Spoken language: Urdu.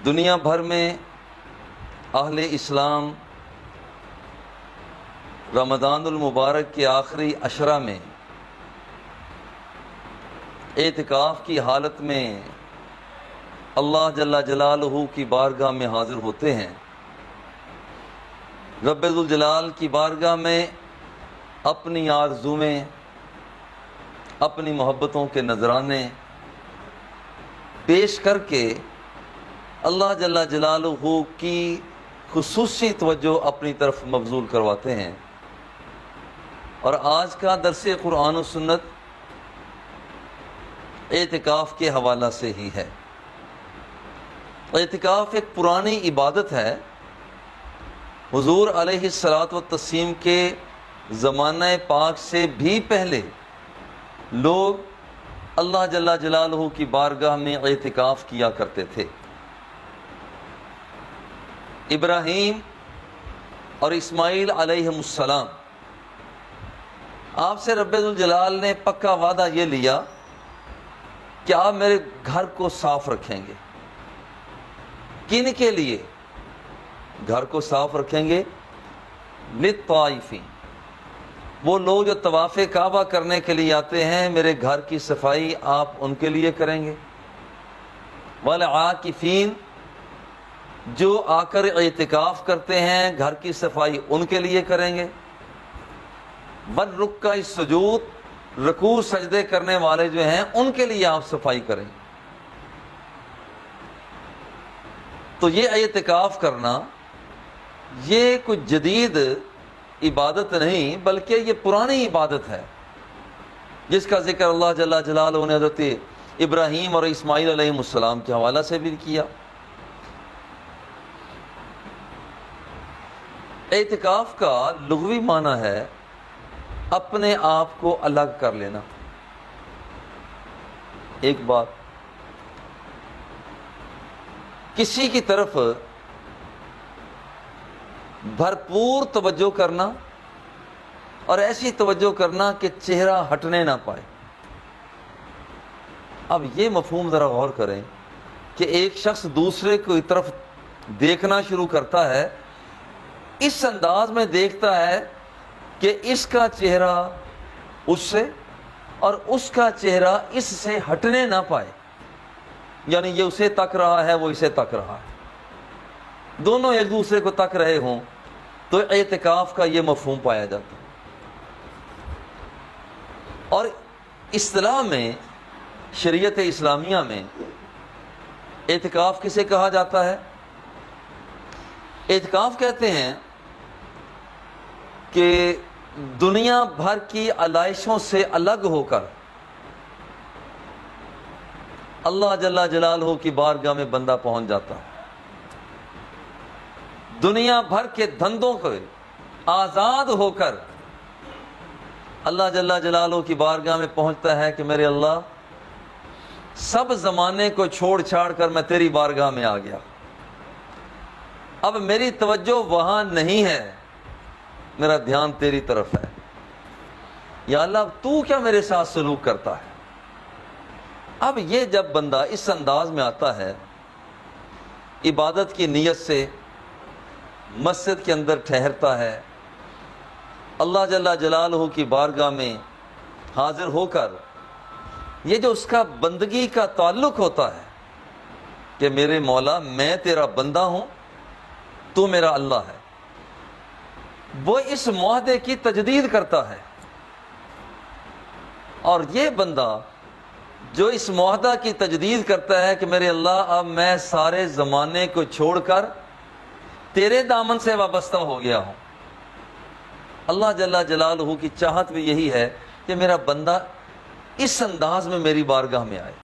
دنیا بھر میں اہل اسلام رمضان المبارک کے آخری عشرہ میں اعتکاف کی حالت میں اللہ جل جلالہ کی بارگاہ میں حاضر ہوتے ہیں، رب ذوالجلال کی بارگاہ میں اپنی آرزویں، اپنی محبتوں کے نذرانے پیش کر کے اللہ جل جلالہ کی خصوصی توجہ اپنی طرف مبذول کرواتے ہیں۔ اور آج کا درس قرآن و سنت اعتکاف کے حوالہ سے ہی ہے۔ اعتکاف ایک پرانی عبادت ہے۔ حضور علیہ الصلاۃ والتسلیم کے زمانہ پاک سے بھی پہلے لوگ اللہ جل جلالہ کی بارگاہ میں اعتکاف کیا کرتے تھے۔ ابراہیم اور اسماعیل علیہ السلام، آپ سے رب ذوالجلال نے پکا وعدہ یہ لیا کہ آپ میرے گھر کو صاف رکھیں گے۔ کن کے لیے گھر کو صاف رکھیں گے؟ للطائفین، وہ لوگ جو طواف کعبہ کرنے کے لیے آتے ہیں، میرے گھر کی صفائی آپ ان کے لیے کریں گے۔ والعاکفین، جو آ کر اعتکاف کرتے ہیں گھر کی صفائی ان کے لیے کریں گے۔ والرکع السجود، رکوع سجدے کرنے والے جو ہیں ان کے لیے آپ صفائی کریں گے۔ تو یہ اعتکاف کرنا یہ کچھ جدید عبادت نہیں، بلکہ یہ پرانی عبادت ہے جس کا ذکر اللہ جل جلالہ نے حضرت ابراہیم اور اسماعیل علیہ السلام کے حوالہ سے بھی کیا۔ اعتکاف کا لغوی معنی ہے اپنے آپ کو الگ کر لینا۔ ایک بات، کسی کی طرف بھرپور توجہ کرنا اور ایسی توجہ کرنا کہ چہرہ ہٹنے نہ پائے۔ اب یہ مفہوم ذرا غور کریں کہ ایک شخص دوسرے کی طرف دیکھنا شروع کرتا ہے، اس انداز میں دیکھتا ہے کہ اس کا چہرہ اس سے اور اس کا چہرہ اس سے ہٹنے نہ پائے، یعنی یہ اسے تک رہا ہے، وہ اسے تک رہا ہے، دونوں ایک دوسرے کو تک رہے ہوں، تو اعتکاف کا یہ مفہوم پایا جاتا ہے۔ اور اصطلاح میں، شریعت اسلامیہ میں اعتکاف کسے کہا جاتا ہے؟ اعتکاف کہتے ہیں کہ دنیا بھر کی علائشوں سے الگ ہو کر اللہ جل جلالہ کی بارگاہ میں بندہ پہنچ جاتا ہے، دنیا بھر کے دھندوں کو آزاد ہو کر اللہ جل جلالہ کی بارگاہ میں پہنچتا ہے کہ میرے اللہ، سب زمانے کو چھوڑ چھاڑ کر میں تیری بارگاہ میں آ گیا، اب میری توجہ وہاں نہیں ہے، میرا دھیان تیری طرف ہے۔ یا اللہ، اب تو کیا میرے ساتھ سلوک کرتا ہے؟ اب یہ جب بندہ اس انداز میں آتا ہے، عبادت کی نیت سے مسجد کے اندر ٹھہرتا ہے، اللہ جل جلالہ کی بارگاہ میں حاضر ہو کر یہ جو اس کا بندگی کا تعلق ہوتا ہے کہ میرے مولا، میں تیرا بندہ ہوں، تو میرا اللہ ہے، وہ اس معاہدے کی تجدید کرتا ہے۔ اور یہ بندہ جو اس معاہدہ کی تجدید کرتا ہے کہ میرے اللہ، اب میں سارے زمانے کو چھوڑ کر تیرے دامن سے وابستہ ہو گیا ہوں، اللہ جل جلالہ کی چاہت بھی یہی ہے کہ میرا بندہ اس انداز میں میری بارگاہ میں آئے۔